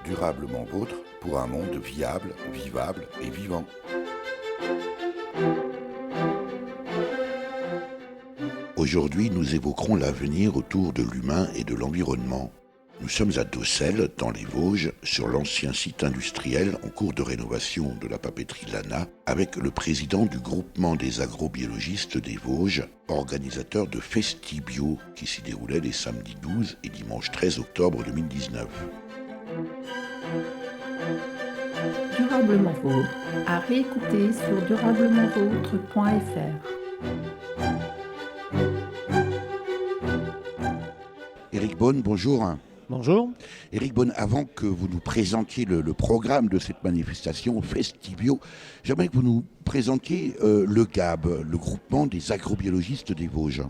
Durablement vôtre pour un monde viable, vivable et vivant. Aujourd'hui, nous évoquerons l'avenir autour de l'humain et de l'environnement. Nous sommes à Docelles, dans les Vosges, sur l'ancien site industriel en cours de rénovation de la papeterie Lana, avec le président du groupement des agrobiologistes des Vosges, organisateur de Festibio, qui s'y déroulait les samedis 12 et dimanche 13 octobre 2019. Durablement Vôtre, à réécouter sur durablementvôtre.fr. Éric Beaune, bonjour. Bonjour. Éric Beaune, avant que vous nous présentiez le programme de cette manifestation Festibio, j'aimerais que vous nous présentiez le GAB, le groupement des agrobiologistes des Vosges.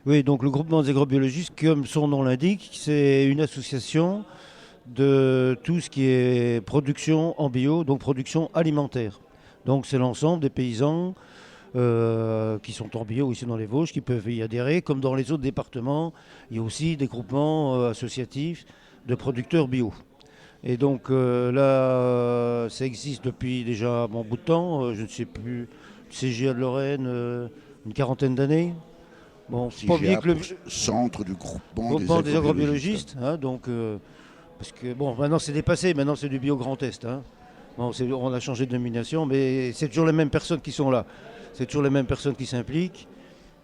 Oui, donc le groupement des agrobiologistes, comme son nom l'indique, c'est une association de tout ce qui est production en bio, donc production alimentaire. Donc c'est l'ensemble des paysans qui sont en bio ici dans les Vosges, qui peuvent y adhérer, comme dans les autres départements. Il y a aussi des groupements associatifs de producteurs bio. Et donc là, ça existe depuis déjà un bon bout de temps, je ne sais plus, CGA de Lorraine, une quarantaine d'années. Bon, c'est pas bien que le centre du groupement des agrobiologistes, hein, donc parce que bon, maintenant c'est dépassé, maintenant c'est du bio Grand Est. Hein. Bon, on a changé de nomination, mais c'est toujours les mêmes personnes qui sont là. C'est toujours les mêmes personnes qui s'impliquent.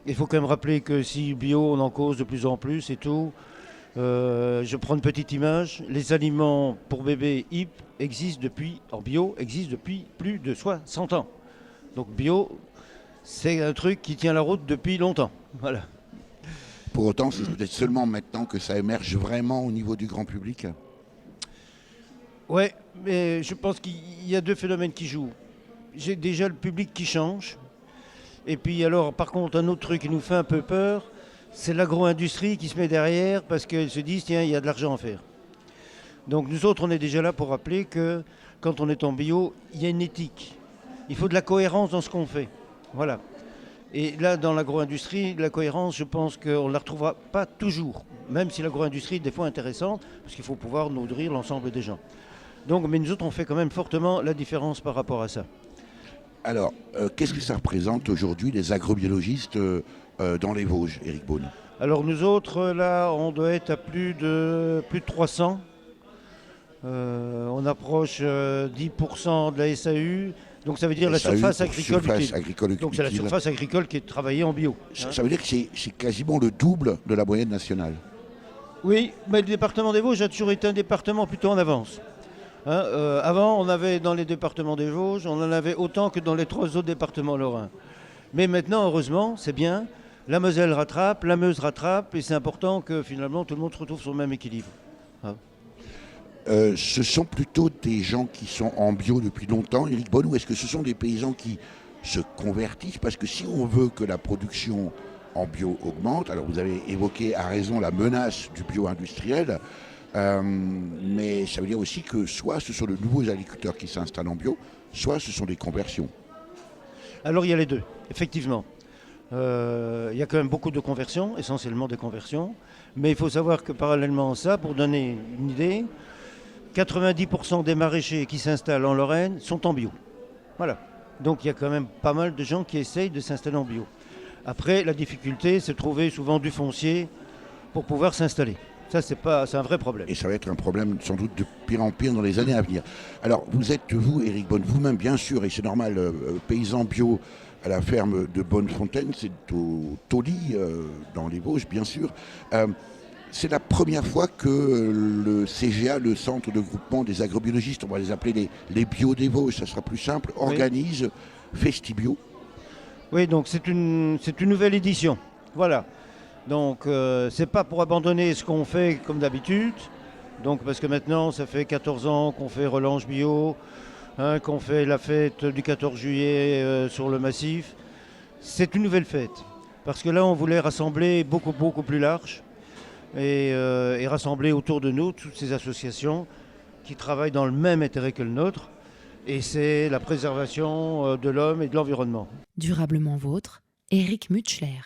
Il faut quand même rappeler que si bio, on en cause de plus en plus et tout. Je prends une petite image. Les aliments pour bébés HIP en bio existent depuis plus de 60 ans. Donc bio, c'est un truc qui tient la route depuis longtemps. Voilà. Pour autant, c'est peut-être seulement maintenant que ça émerge vraiment au niveau du grand public. Ouais, mais je pense qu'il y a deux phénomènes qui jouent. J'ai déjà le public qui change. Et puis alors, par contre, un autre truc qui nous fait un peu peur, c'est l'agro-industrie qui se met derrière parce qu'ils se disent, tiens, il y a de l'argent à faire. Donc nous autres, on est déjà là pour rappeler que quand on est en bio, il y a une éthique. Il faut de la cohérence dans ce qu'on fait. Voilà. Et là, dans l'agro-industrie, la cohérence, je pense qu'on ne la retrouvera pas toujours. Même si l'agro-industrie est des fois intéressante, parce qu'il faut pouvoir nourrir l'ensemble des gens. Donc, mais nous autres, on fait quand même fortement la différence par rapport à ça. Alors, qu'est-ce que ça représente aujourd'hui les agrobiologistes dans les Vosges, Éric Beaune? Alors nous autres, là, on doit être à plus de 300. On approche 10% de la SAU. Donc ça veut dire la surface agricole utile. Donc c'est la surface agricole qui est travaillée en bio. Ça veut dire que c'est quasiment le double de la moyenne nationale. Oui, mais le département des Vosges a toujours été un département plutôt en avance. Hein, avant, on avait dans les départements des Vosges, on en avait autant que dans les 3 autres départements lorrains. Mais maintenant, heureusement, c'est bien. La Moselle rattrape, la Meuse rattrape, et c'est important que finalement tout le monde se retrouve sur le même équilibre. Hein. Ce sont plutôt des gens qui sont en bio depuis longtemps, Éric Beaune, ou est-ce que ce sont des paysans qui se convertissent? Parce que si on veut que la production en bio augmente, alors vous avez évoqué à raison la menace du bio industriel, mais ça veut dire aussi que soit ce sont de nouveaux agriculteurs qui s'installent en bio, soit ce sont des conversions. Alors il y a les deux, effectivement. Il y a quand même beaucoup de conversions, essentiellement des conversions. Mais il faut savoir que parallèlement à ça, pour donner une idée, 90% des maraîchers qui s'installent en Lorraine sont en bio. Voilà. Donc il y a quand même pas mal de gens qui essayent de s'installer en bio. Après, la difficulté, c'est de trouver souvent du foncier pour pouvoir s'installer. Ça, c'est un vrai problème. Et ça va être un problème sans doute de pire en pire dans les années à venir. Alors, vous êtes, vous, Éric Beaune, vous-même, bien sûr, et c'est normal, paysan bio à la ferme de Bonnefontaine, c'est au Tauly, dans les Vosges, bien sûr. C'est la première fois que le CGA, le centre de groupement des agrobiologistes, on va les appeler les bio des Vosges, ça sera plus simple, organise Festibio. Oui, donc c'est une nouvelle édition. Voilà. Donc c'est pas pour abandonner ce qu'on fait comme d'habitude. Donc parce que maintenant ça fait 14 ans qu'on fait Relanche Bio, hein, qu'on fait la fête du 14 juillet sur le massif. C'est une nouvelle fête. Parce que là on voulait rassembler beaucoup plus large et rassembler autour de nous toutes ces associations qui travaillent dans le même intérêt que le nôtre. Et c'est la préservation de l'homme et de l'environnement. Durablement vôtre, Éric Mutschler.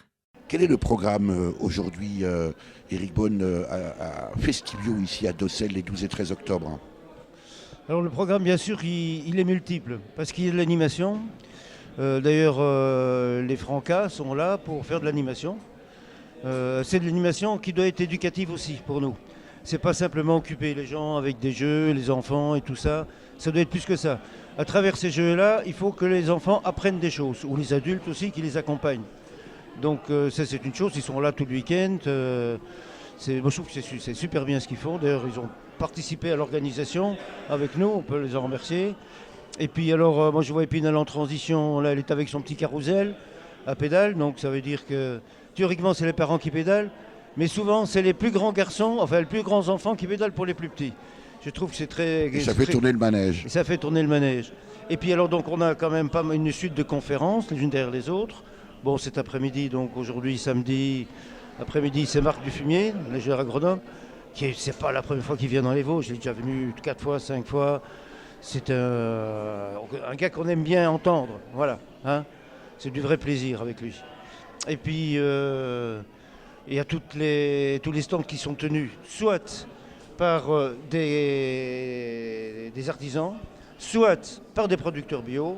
Quel est le programme aujourd'hui, Eric Beaune, à Festibio, ici à Docelles, les 12 et 13 octobre? Alors le programme, bien sûr, il est multiple, parce qu'il y a de l'animation. D'ailleurs, les Francas sont là pour faire de l'animation. C'est de l'animation qui doit être éducative aussi pour nous. C'est pas simplement occuper les gens avec des jeux, les enfants et tout ça. Ça doit être plus que ça. À travers ces jeux-là, il faut que les enfants apprennent des choses, ou les adultes aussi qui les accompagnent. Donc ça c'est une chose, ils sont là tout le week-end. Moi je trouve que c'est super bien ce qu'ils font. D'ailleurs, ils ont participé à l'organisation avec nous, on peut les en remercier. Et puis alors, moi je vois Épinal en transition, là elle est avec son petit carrousel à pédale, donc ça veut dire que théoriquement c'est les parents qui pédalent, mais souvent c'est les plus grands garçons, enfin les plus grands enfants qui pédalent pour les plus petits. Je trouve que c'est très... Et ça fait tourner le manège. Ça fait tourner le manège. Et puis alors donc on a quand même pas une suite de conférences, les unes derrière les autres. Bon, cet après-midi, donc aujourd'hui samedi après-midi, c'est Marc Dufumier, légère agronome, qui c'est pas la première fois qu'il vient dans les Vosges, il est déjà venu 4 fois, 5 fois. C'est un gars qu'on aime bien entendre, voilà. Hein, c'est du vrai plaisir avec lui. Et puis, il y a tous les stands qui sont tenus, soit par des artisans, soit par des producteurs bio,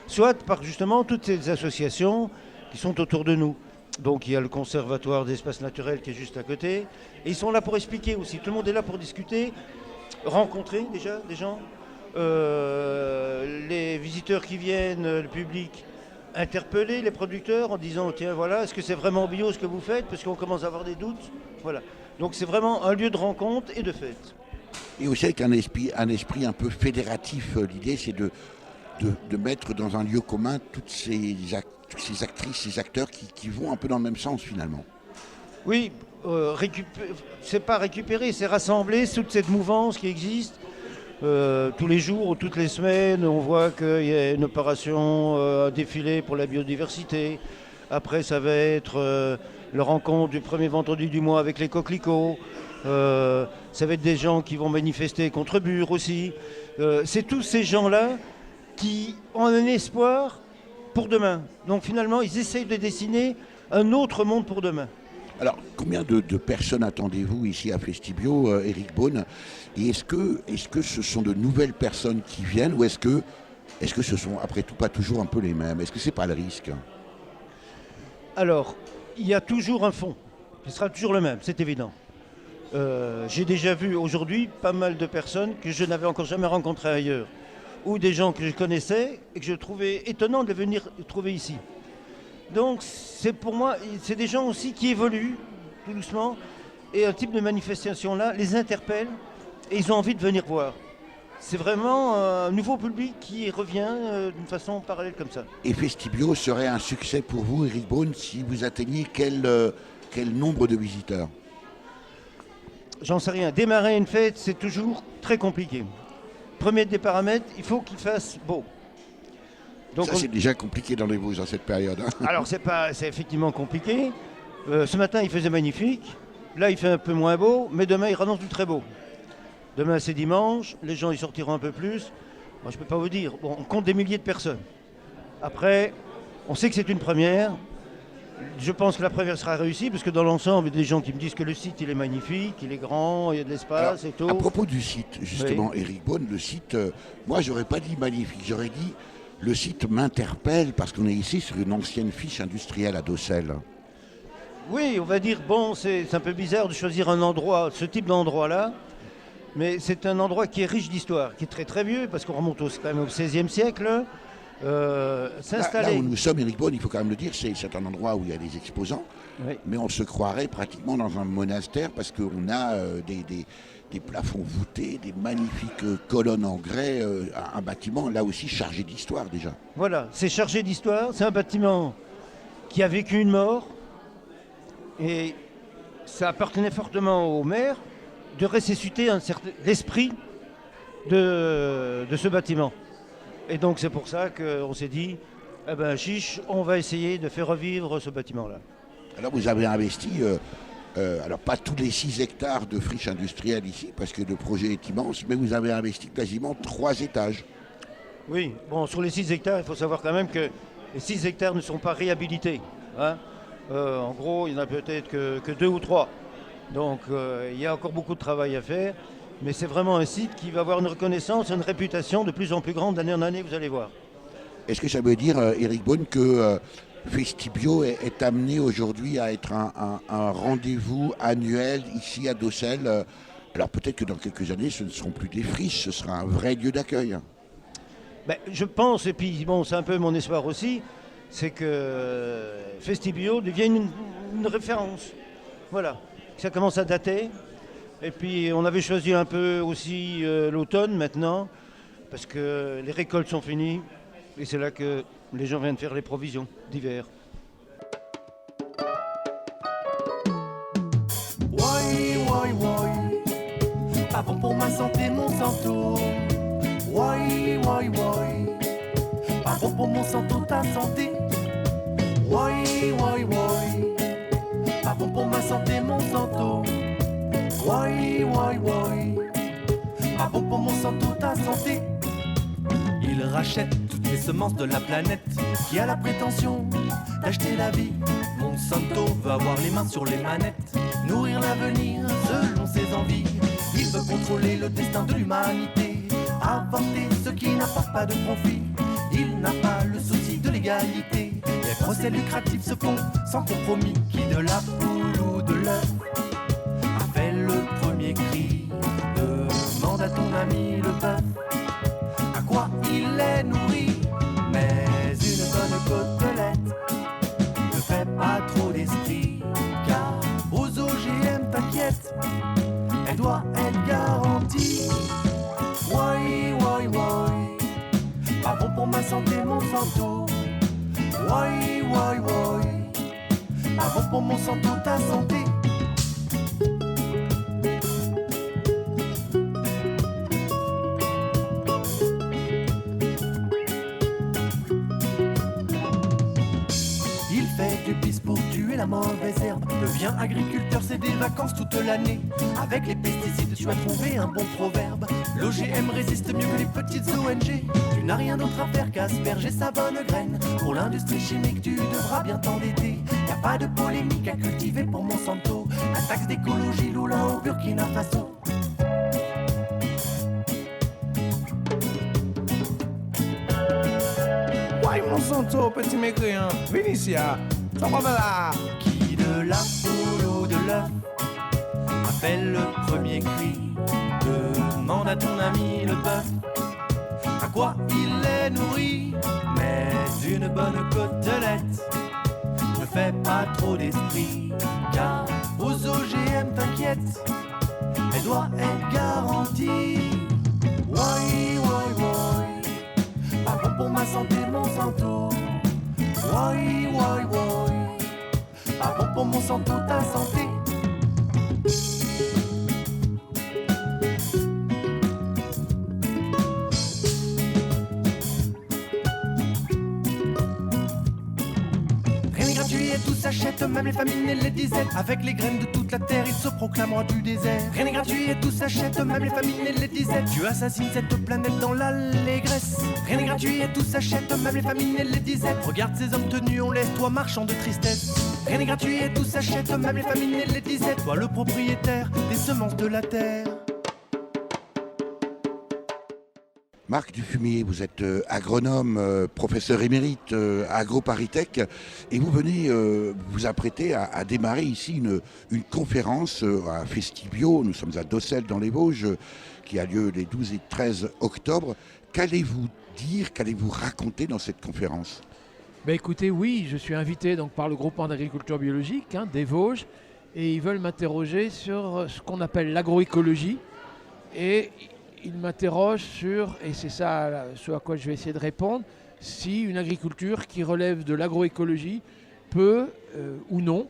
soit par justement toutes ces associations qui sont autour de nous. Donc il y a le conservatoire d'espaces naturels qui est juste à côté. Et ils sont là pour expliquer aussi. Tout le monde est là pour discuter, rencontrer déjà des gens. Les visiteurs qui viennent, le public, interpeller les producteurs en disant tiens voilà, est-ce que c'est vraiment bio ce que vous faites? Parce qu'on commence à avoir des doutes. Voilà. Donc c'est vraiment un lieu de rencontre et de fête. Et aussi avec un esprit un peu fédératif. L'idée c'est de mettre dans un lieu commun toutes ces actrices, ces acteurs qui vont un peu dans le même sens finalement. Oui, c'est pas récupérer, c'est rassembler toute cette mouvance qui existe. Tous les jours ou toutes les semaines, on voit qu'il y a une opération, un défilé pour la biodiversité. Après, ça va être la rencontre du premier vendredi du mois avec les coquelicots. Ça va être des gens qui vont manifester contre Bure aussi. C'est tous ces gens-là qui ont un espoir pour demain. Donc finalement, ils essayent de dessiner un autre monde pour demain. Alors, combien de personnes attendez-vous ici à Festibio, Eric Beaune? Et est-ce que ce sont de nouvelles personnes qui viennent ou est-ce que ce sont, après tout, pas toujours un peu les mêmes? Est-ce que c'est pas le risque? Alors, il y a toujours un fond. Ce sera toujours le même, c'est évident. J'ai déjà vu aujourd'hui pas mal de personnes que je n'avais encore jamais rencontrées ailleurs. Ou des gens que je connaissais et que je trouvais étonnant de venir trouver ici. Donc c'est pour moi, c'est des gens aussi qui évoluent tout doucement et un type de manifestation-là les interpelle et ils ont envie de venir voir. C'est vraiment un nouveau public qui revient d'une façon parallèle comme ça. Et Festibio serait un succès pour vous, Eric Beaune, si vous atteigniez quel nombre de visiteurs? J'en sais rien. Démarrer une fête, c'est toujours très compliqué. Premier des paramètres, il faut qu'il fasse beau. Donc ça, c'est déjà compliqué dans les Vosges dans cette période. Hein. Alors, c'est effectivement compliqué. Ce matin, il faisait magnifique. Là, il fait un peu moins beau, mais demain, il annonce du très beau. Demain, c'est dimanche. Les gens, ils sortiront un peu plus. Moi, je ne peux pas vous dire. Bon, on compte des milliers de personnes. Après, on sait que c'est une première. Je pense que la première sera réussie, parce que dans l'ensemble, il y a des gens qui me disent que le site, il est magnifique, il est grand, il y a de l'espace et tout. À propos du site, justement, oui. Eric Beaune, le site, moi, j'aurais pas dit magnifique, j'aurais dit le site m'interpelle, parce qu'on est ici sur une ancienne fiche industrielle à Docelles. Oui, on va dire, bon, c'est un peu bizarre de choisir un endroit, ce type d'endroit-là, mais c'est un endroit qui est riche d'histoire, qui est très très vieux, parce qu'on remonte quand même au XVIe siècle. Là où nous sommes, Eric Beaune, il faut quand même le dire, c'est un endroit où il y a des exposants, oui. Mais on se croirait pratiquement dans un monastère parce qu'on a des plafonds voûtés, des magnifiques colonnes en grès, un bâtiment là aussi chargé d'histoire déjà. Voilà, c'est chargé d'histoire, c'est un bâtiment qui a vécu une mort et ça appartenait fortement au maire de ressusciter l'esprit de ce bâtiment. Et donc c'est pour ça qu'on s'est dit, eh ben chiche, on va essayer de faire revivre ce bâtiment-là. Alors vous avez investi, alors pas tous les 6 hectares de friche industrielle ici, parce que le projet est immense, mais vous avez investi quasiment 3 étages. Oui, bon, sur les 6 hectares, il faut savoir quand même que les 6 hectares ne sont pas réhabilités. Hein. En gros, il n'y en a peut-être que 2 ou 3. Donc il y a encore beaucoup de travail à faire. Mais c'est vraiment un site qui va avoir une reconnaissance, une réputation de plus en plus grande d'année en année, vous allez voir. Est-ce que ça veut dire, Éric Beaune, que Festibio est amené aujourd'hui à être un rendez-vous annuel ici à Docelles? Alors peut-être que dans quelques années, ce ne seront plus des friches, ce sera un vrai lieu d'accueil. Ben, je pense, et puis bon, c'est un peu mon espoir aussi, c'est que Festibio devienne une référence. Voilà, ça commence à dater. Et puis on avait choisi un peu aussi l'automne maintenant, parce que les récoltes sont finies, et c'est là que les gens viennent faire les provisions d'hiver. Pas bon pour ma santé, Monsanto. Pas bon pour Monsanto, ta santé. Pas bon pour ma santé, Monsanto. Pas bon pour Monsanto, ta santé. Il rachète toutes les semences de la planète qui a la prétention d'acheter la vie. Monsanto veut avoir les mains sur les manettes, nourrir l'avenir selon ses envies. Il veut contrôler le destin de l'humanité, avorter ce qui n'apporte pas de profit. Il n'a pas le souci de l'égalité. Les procès lucratifs se font sans compromis. Qui de la poule ou de l'œuf a fait le premier cri? Demande à ton ami le bœuf à quoi il est nourri. Mais une bonne côtelette ne fait pas trop d'esprit, car aux OGM t'inquiète, elle doit être garantie. Pas bon pour ma santé, Monsanto. Pas bon pour Monsanto, ta santé. Il fait du pisse pour tuer la mauvaise herbe. Devient agriculteur, c'est des vacances toute l'année. Avec les pesticides, tu as trouvé un bon proverbe. L'OGM résiste mieux que les petites ONG. Tu n'as rien d'autre à faire qu'asperger sa bonne graine. Pour l'industrie chimique, tu devras bien t'endetter. Y'a pas de polémique à cultiver pour Monsanto. La taxe d'écologie, Lula au Burkina Faso. Ouais, Monsanto, petit mécréant, Vénitia, ça va là. Qui de la poule ou de l'œuf a fait le premier cri? Demande à ton ami le bœuf à quoi il est nourri. Mais une bonne côtelette ne fait pas trop d'esprit, car aux OGM t'inquiète, elle doit être garantie. Pas bon pour ma santé, Monsanto. Pas bon pour Monsanto, ta santé. Tout s'achète, même les famines et les disettes. Avec les graines de toute la terre, il se proclame roi du désert. Rien n'est gratuit et tout s'achète, même les famines et les disettes. Tu assassines cette planète dans l'allégresse. Rien n'est gratuit et tout s'achète, même les famines et les disettes. Regarde ces hommes tenus, on laisse toi marchand de tristesse. Rien n'est gratuit et tout s'achète, même les famines et les disettes. Toi le propriétaire des semences de la terre. Marc Dufumier, vous êtes agronome, professeur émérite AgroParisTech, et vous venez vous apprêter à démarrer ici une conférence à Festibio. Nous sommes à Docelles dans les Vosges, qui a lieu les 12 et 13 octobre. Qu'allez-vous dire, qu'allez-vous raconter dans cette conférence? Écoutez, oui, je suis invité donc, par le groupement d'agriculture biologique des Vosges, et ils veulent m'interroger sur ce qu'on appelle l'agroécologie. Et il m'interroge sur, et c'est ça ce à quoi je vais essayer de répondre, si une agriculture qui relève de l'agroécologie peut ou non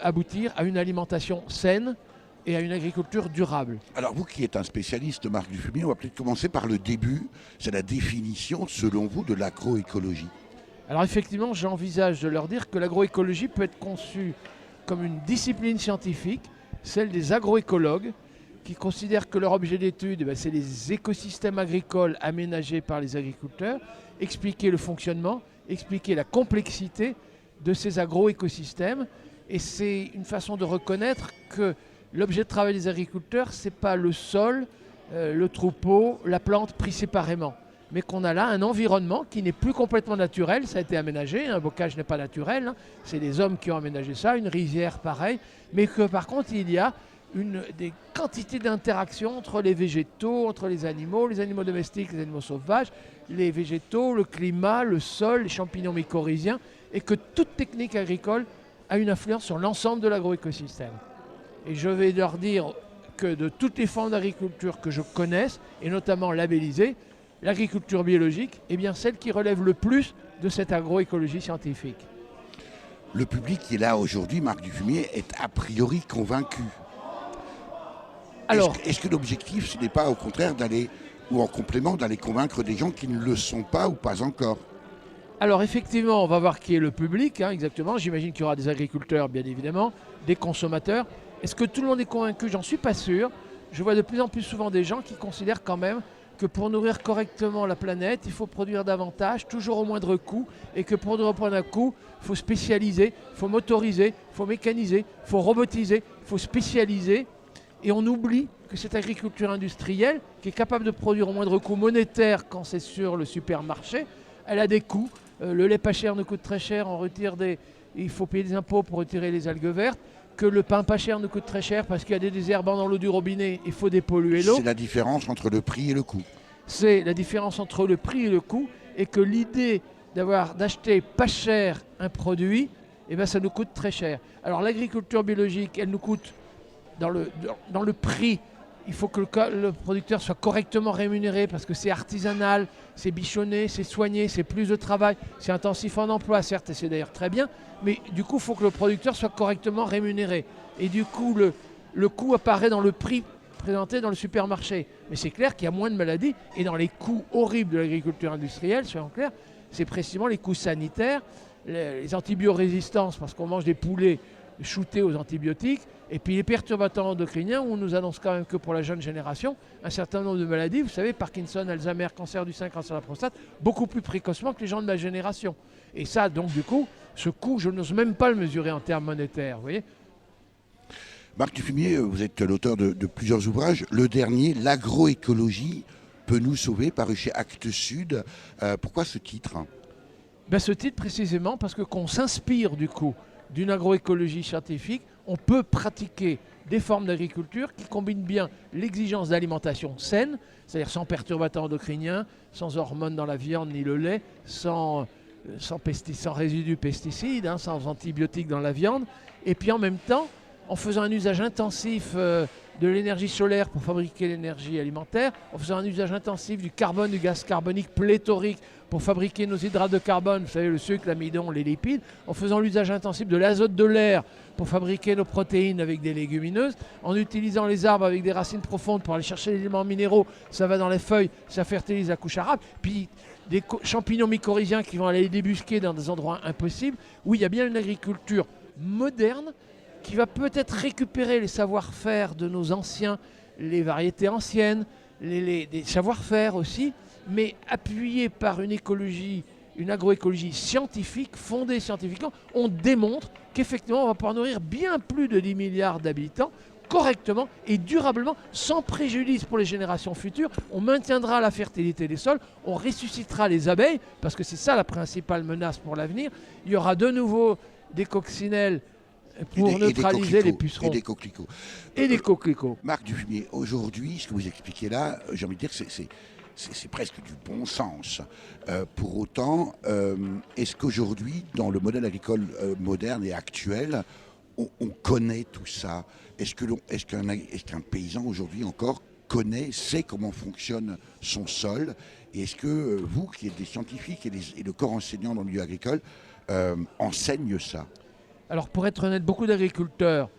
aboutir à une alimentation saine et à une agriculture durable. Alors vous qui êtes un spécialiste, Marc Dufumier, on va peut-être commencer par le début. C'est la définition, selon vous, de l'agroécologie. Alors effectivement, j'envisage de leur dire que l'agroécologie peut être conçue comme une discipline scientifique, celle des agroécologues, qui considèrent que leur objet d'étude, c'est les écosystèmes agricoles aménagés par les agriculteurs, expliquer le fonctionnement, expliquer la complexité de ces agroécosystèmes. Et c'est une façon de reconnaître que l'objet de travail des agriculteurs, ce n'est pas le sol, le troupeau, la plante pris séparément, mais qu'on a là un environnement qui n'est plus complètement naturel. Ça a été aménagé, un bocage n'est pas naturel, hein. C'est les hommes qui ont aménagé ça, une rizière pareil, mais que par contre il y a des quantités d'interactions entre les végétaux, entre les animaux domestiques, les animaux sauvages, les végétaux, le climat, le sol, les champignons mycorhiziens, et que toute technique agricole a une influence sur l'ensemble de l'agroécosystème. Et je vais leur dire que de toutes les formes d'agriculture que je connaisse, et notamment labellisées, l'agriculture biologique est bien celle qui relève le plus de cette agroécologie scientifique. Le public qui est là aujourd'hui, Marc Dufumier, est a priori convaincu. Alors, est-ce que l'objectif, ce n'est pas au contraire d'aller, ou en complément, d'aller convaincre des gens qui ne le sont pas ou pas encore? Alors effectivement, on va voir qui est le public, hein, exactement. J'imagine qu'il y aura des agriculteurs, bien évidemment, des consommateurs. Est-ce que tout le monde est convaincu? J'en suis pas sûr. Je vois de plus en plus souvent des gens qui considèrent quand même que pour nourrir correctement la planète, il faut produire davantage, toujours au moindre coût, et que pour reprendre un coût, il faut spécialiser, il faut motoriser, il faut mécaniser, il faut robotiser, il faut spécialiser. Et on oublie que cette agriculture industrielle, qui est capable de produire au moindre coût monétaire quand c'est sur le supermarché, elle a des coûts. Le lait pas cher nous coûte très cher, il faut payer des impôts pour retirer les algues vertes. Que le pain pas cher nous coûte très cher parce qu'il y a des désherbants dans l'eau du robinet, il faut dépolluer l'eau. C'est la différence entre le prix et le coût. C'est la différence entre le prix et le coût, et que l'idée d'acheter pas cher un produit, eh ben ça nous coûte très cher. Alors l'agriculture biologique, elle nous coûte dans le prix. Il faut que le producteur soit correctement rémunéré parce que c'est artisanal, c'est bichonné, c'est soigné, c'est plus de travail, c'est intensif en emploi, certes, et c'est d'ailleurs très bien, mais du coup, il faut que le producteur soit correctement rémunéré. Et du coup, le coût apparaît dans le prix présenté dans le supermarché. Mais c'est clair qu'il y a moins de maladies, et dans les coûts horribles de l'agriculture industrielle, soyons clairs, c'est précisément les coûts sanitaires, les antibiorésistances, parce qu'on mange des poulets shootés aux antibiotiques, et puis les perturbateurs endocriniens, où on nous annonce quand même que pour la jeune génération, un certain nombre de maladies, vous savez, Parkinson, Alzheimer, cancer du sein, cancer de la prostate, beaucoup plus précocement que les gens de ma génération. Et ça, donc du coup, ce coût, je n'ose même pas le mesurer en termes monétaires, vous voyez. Marc Dufumier, vous êtes l'auteur de plusieurs ouvrages. Le dernier, L'agroécologie peut nous sauver, paru chez Actes Sud. Pourquoi ce titre? Ce titre, précisément, parce que qu'on s'inspire du coup d'une agroécologie scientifique, on peut pratiquer des formes d'agriculture qui combinent bien l'exigence d'alimentation saine, c'est-à-dire sans perturbateurs endocriniens, sans hormones dans la viande ni le lait, sans résidus pesticides, hein, sans antibiotiques dans la viande, et puis en même temps, en faisant un usage intensif de l'énergie solaire pour fabriquer l'énergie alimentaire, en faisant un usage intensif du carbone, du gaz carbonique pléthorique pour fabriquer nos hydrates de carbone, vous savez, le sucre, l'amidon, les lipides, en faisant l'usage intensif de l'azote de l'air pour fabriquer nos protéines avec des légumineuses, en utilisant les arbres avec des racines profondes pour aller chercher les éléments minéraux, ça va dans les feuilles, ça fertilise la couche arabe, puis des champignons mycorhiziens qui vont aller les débusquer dans des endroits impossibles. Oui, il y a bien une agriculture moderne qui va peut-être récupérer les savoir-faire de nos anciens, les variétés anciennes, des savoir-faire aussi, mais appuyée par une écologie, une agroécologie scientifique, fondée scientifiquement. On démontre qu'effectivement, on va pouvoir nourrir bien plus de 10 milliards d'habitants correctement et durablement, sans préjudice pour les générations futures. On maintiendra la fertilité des sols, on ressuscitera les abeilles, parce que c'est ça la principale menace pour l'avenir. Il y aura de nouveau des coccinelles pour neutraliser les pucerons. Et des coquelicots. Et des coquelicots. Marc Dufumier, aujourd'hui, ce que vous expliquez là, j'ai envie de dire que c'est presque du bon sens. Pour autant, est-ce qu'aujourd'hui, dans le modèle agricole moderne et actuel, on connaît tout ça? Est-ce qu'un paysan aujourd'hui encore sait comment fonctionne son sol? Et est-ce que vous, qui êtes des scientifiques et le corps enseignant dans le milieu agricole, enseigne ça? Alors pour être honnête, beaucoup d'agriculteurs,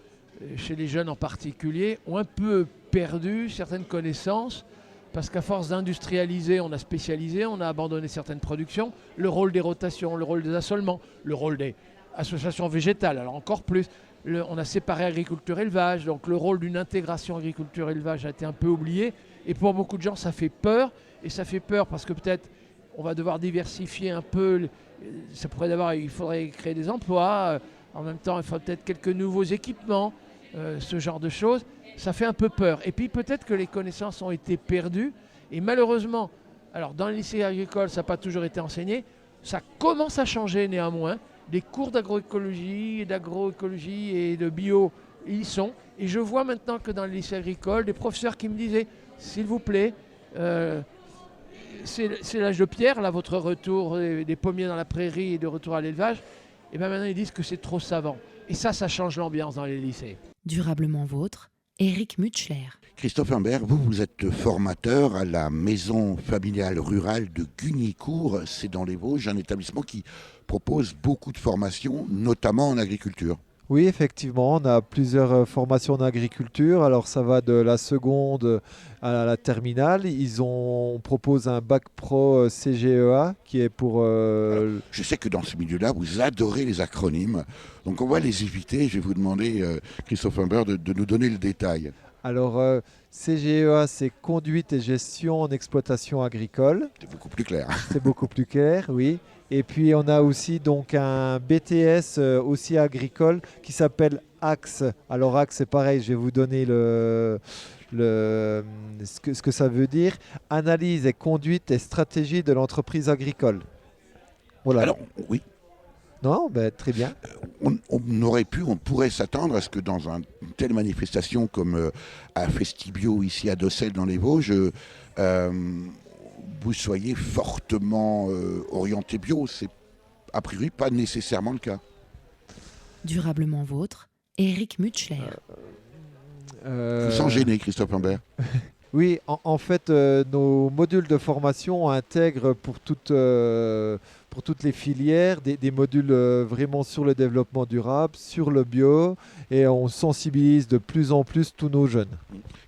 chez les jeunes en particulier, ont un peu perdu certaines connaissances parce qu'à force d'industrialiser, on a spécialisé, on a abandonné certaines productions, le rôle des rotations, le rôle des assolements, le rôle des associations végétales, alors encore plus, on a séparé agriculture-élevage, donc le rôle d'une intégration agriculture-élevage a été un peu oublié, et pour beaucoup de gens ça fait peur, et ça fait peur parce que peut-être on va devoir diversifier un peu. Il faudrait créer des emplois. En même temps, il faudrait peut-être quelques nouveaux équipements, ce genre de choses. Ça fait un peu peur. Et puis peut-être que les connaissances ont été perdues. Et malheureusement, alors dans les lycées agricoles, ça n'a pas toujours été enseigné. Ça commence à changer néanmoins. Les cours d'agroécologie et de bio, ils y sont. Et je vois maintenant que dans les lycées agricoles, des professeurs qui me disaient, s'il vous plaît, c'est l'âge de pierre, là, votre retour des pommiers dans la prairie et de retour à l'élevage. Et bien maintenant, ils disent que c'est trop savant. Et ça change l'ambiance dans les lycées. Durablement vôtre, Éric Mutschler. Christophe Imbert, vous êtes formateur à la maison familiale rurale de Gugnicourt. C'est dans les Vosges, un établissement qui propose beaucoup de formations, notamment en agriculture. Oui, effectivement, on a plusieurs formations en agriculture. Alors ça va de la seconde à la terminale. On propose un bac pro CGEA qui est pour... Alors, je sais que dans ce milieu-là, vous adorez les acronymes. Donc on va les éviter. Je vais vous demander, Christophe Imbert, de nous donner le détail. Alors CGEA, c'est conduite et gestion en exploitation agricole. C'est beaucoup plus clair. C'est beaucoup plus clair, oui. Et puis on a aussi donc un BTS aussi agricole qui s'appelle AXE. Alors AXE, c'est pareil, je vais vous donner ce que ça veut dire. Analyse et conduite et stratégie de l'entreprise agricole. Voilà. Alors, oui. Non, ben, très bien. On pourrait s'attendre à ce que dans une telle manifestation comme à Festibio, ici à Dossel dans les Vosges, vous soyez fortement orienté bio. C'est a priori pas nécessairement le cas. Durablement vôtre, Éric Mutschler. Je vous sens gêné, Christophe Imbert. Oui, en fait, nos modules de formation intègrent pour toutes les filières des modules vraiment sur le développement durable, sur le bio, et on sensibilise de plus en plus tous nos jeunes.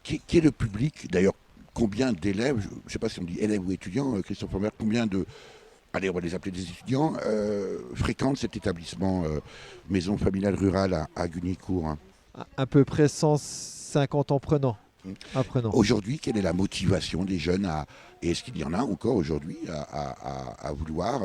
Qui est le public, d'ailleurs, combien d'élèves, je ne sais pas si on dit élèves ou étudiants, Christophe Imbert, combien de... Allez, on va les appeler des étudiants, fréquentent cet établissement maison familiale rurale à Gugnicourt, hein. À peu près 150 apprenants. Aujourd'hui, quelle est la motivation des jeunes et est-ce qu'il y en a encore aujourd'hui à vouloir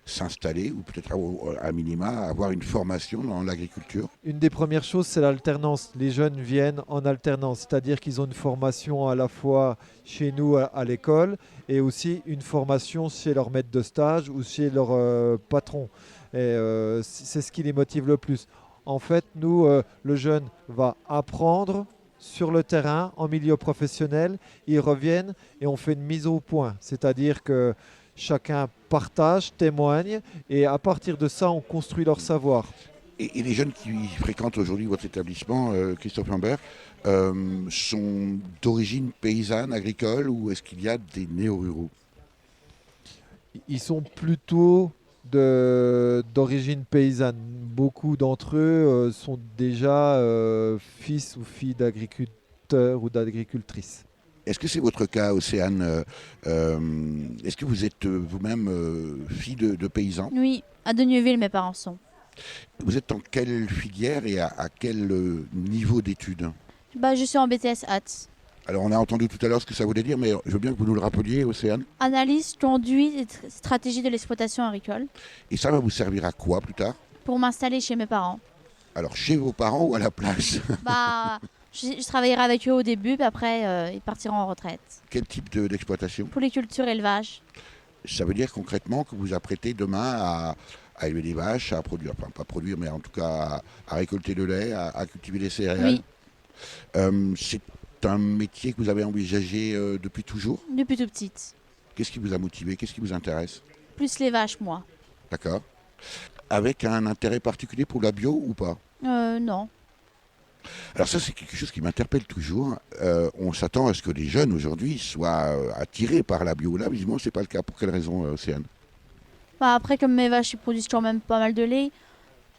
s'installer ou peut-être à minima avoir une formation dans l'agriculture? Une des premières choses, c'est l'alternance. Les jeunes viennent en alternance, c'est-à-dire qu'ils ont une formation à la fois chez nous à l'école et aussi une formation chez leur maître de stage ou chez leur patron. Et c'est ce qui les motive le plus. En fait, nous, le jeune va apprendre sur le terrain, en milieu professionnel, ils reviennent et on fait une mise au point. C'est-à-dire que chacun partage, témoigne et à partir de ça, on construit leur savoir. Et les jeunes qui fréquentent aujourd'hui votre établissement, Christophe Imbert, sont d'origine paysanne, agricole ou est-ce qu'il y a des néo-ruraux? Ils sont plutôt d'origine paysanne. Beaucoup d'entre eux sont déjà fils ou filles d'agriculteurs ou d'agricultrices. Est-ce que c'est votre cas, Océane? Est-ce que vous êtes vous-même fille de paysans? Oui, à Denieville, mes parents sont. Vous êtes en quelle filière et à quel niveau d'études? Je suis en BTS HATS. Alors on a entendu tout à l'heure ce que ça voulait dire, mais je veux bien que vous nous le rappeliez, Océane. Analyse, conduite et stratégie de l'exploitation agricole. Et ça va vous servir à quoi plus tard? Pour m'installer chez mes parents. Alors chez vos parents ou à la place? Je travaillerai avec eux au début, puis après ils partiront en retraite. Quel type d'exploitation? Polyculture, élevage. Ça veut dire concrètement que vous apprêtez demain à élever des vaches, à produire, enfin pas produire, mais en tout cas à récolter le lait, à cultiver des céréales. Oui. C'est un métier que vous avez envisagé depuis toujours? Depuis tout petite. Qu'est-ce qui vous a motivé? Qu'est-ce qui vous intéresse? Plus les vaches, moi. D'accord. Avec un intérêt particulier pour la bio ou pas? Non. Alors ça, c'est quelque chose qui m'interpelle toujours. On s'attend à ce que les jeunes aujourd'hui soient attirés par la bio. Là, visiblement, ce n'est pas le cas. Pour quelle raison, Océane? Après, comme mes vaches ils produisent quand même pas mal de lait,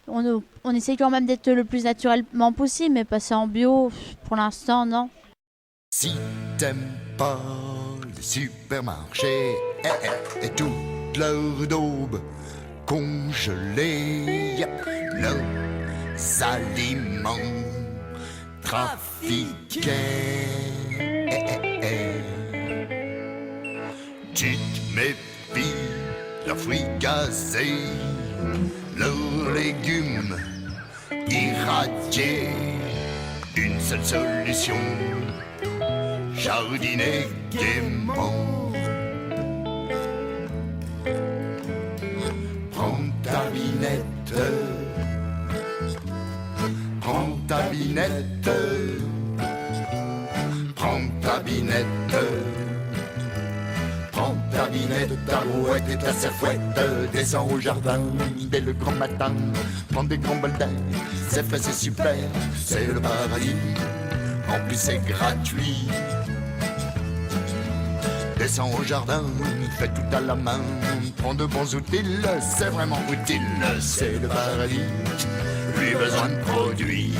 on essaie quand même d'être le plus naturellement possible, mais passer en bio, pour l'instant, non. Si t'aimes pas les supermarchés et toute leur daube congelée, leurs aliments trafiqués, tu te méfies leurs fruits gazés, leurs légumes irradiés. Une seule solution, jardiner gaiement. Prends ta binette, prends ta binette, prends ta binette. Prends ta binette, ta rouette et ta serfouette. Descends au jardin dès le grand matin. Prends des grands bols d'air, c'est frais, c'est super. C'est le paradis, en plus c'est gratuit. Descends au jardin, fais tout à la main. Prends de bons outils, c'est vraiment utile. C'est le paradis, plus besoin de produits.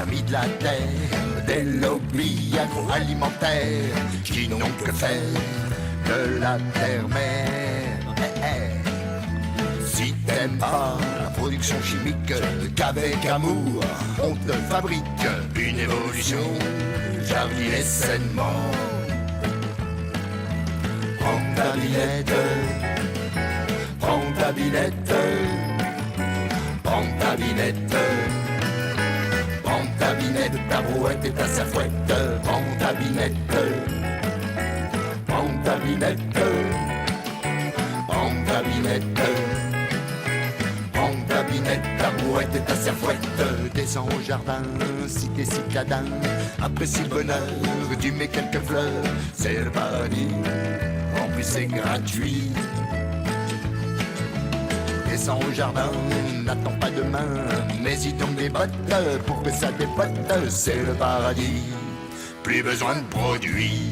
Amis de la terre, des lobbies agroalimentaires qui n'ont que faire de la terre-mère. Si t'aimes pas la production chimique, qu'avec amour on te fabrique une évolution, jardiner sainement. Prends ta binette, prends ta binette, prends ta binette. Prends ta binette, ta brouette et ta serfouette. Prends ta binette, prends ta binette, prends ta binette, prends ta binette, ta brouette et ta serfouette. Descends au jardin, si t'es citadin, apprécie le bonheur, tu mets quelques fleurs, c'est le paradis, en plus c'est gratuit. Descends au jardin, n'attends pas demain, mais y tombe des bottes pour que ça dépote, c'est le paradis, plus besoin de produits.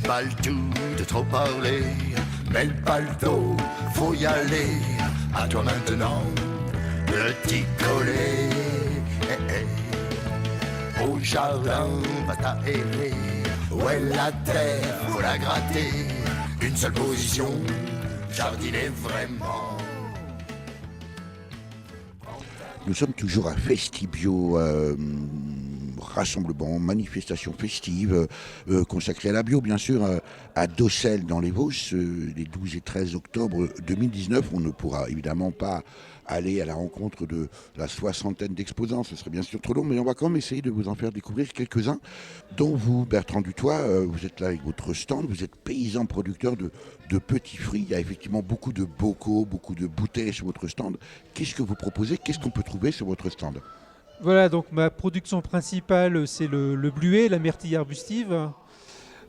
Pas le tout de trop parler, mais le paletot, faut y aller. À toi maintenant, le petit collet. Au jardin, va t'aérer. Ouais, la terre, faut la gratter. Une seule position, jardiner vraiment. Nous sommes toujours à Festibio, rassemblement, manifestation festive consacrée à la bio, bien sûr, à Docelles dans les Vosges, les 12 et 13 octobre 2019. On ne pourra évidemment pas aller à la rencontre de la soixantaine d'exposants, ce serait bien sûr trop long, mais on va quand même essayer de vous en faire découvrir quelques-uns, dont vous, Bertrand Dutoit, vous êtes là avec votre stand, vous êtes paysan producteur de petits fruits, il y a effectivement beaucoup de bocaux, beaucoup de bouteilles sur votre stand. Qu'est-ce que vous proposez? Qu'est-ce qu'on peut trouver sur votre stand? Voilà, donc ma production principale, c'est le bluet, la myrtille arbustive,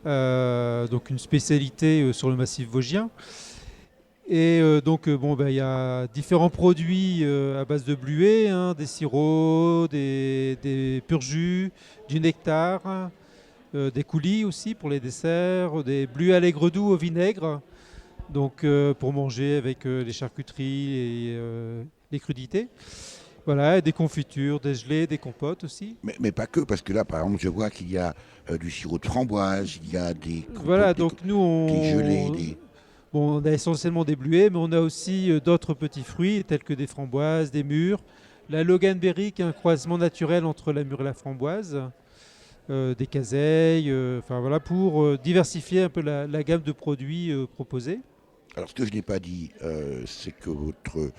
donc une spécialité sur le massif vosgien. Et donc, il y a différents produits à base de bluet, des sirops, des purs jus, du nectar, des coulis aussi pour les desserts, des bluets à l'aigre doux au vinaigre, donc pour manger avec les charcuteries et les crudités. Voilà, des confitures, des gelées, des compotes aussi. Mais pas que, parce que là, par exemple, je vois qu'il y a du sirop de framboise, il y a des compotes, voilà, donc nous, des gelées, on a essentiellement des bluets, mais on a aussi d'autres petits fruits, tels que des framboises, des mûres. La Loganberry, qui est un croisement naturel entre la mûre et la framboise. Des caseilles, pour diversifier un peu la gamme de produits proposés. Alors, ce que je n'ai pas dit, c'est que votre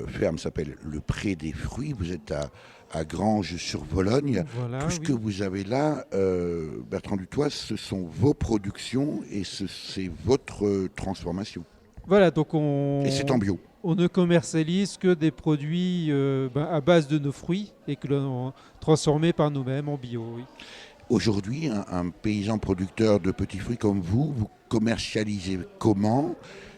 ferme s'appelle Le Pré des Fruits. Vous êtes à Granges-sur-Vologne. Voilà, tout ce que vous avez là, Bertrand Dutoit, ce sont vos productions et c'est votre transformation. Voilà, donc et c'est en bio. On ne commercialise que des produits à base de nos fruits et que l'on transformés par nous-mêmes en bio. Oui. Aujourd'hui, un paysan producteur de petits fruits comme vous commercialisez comment?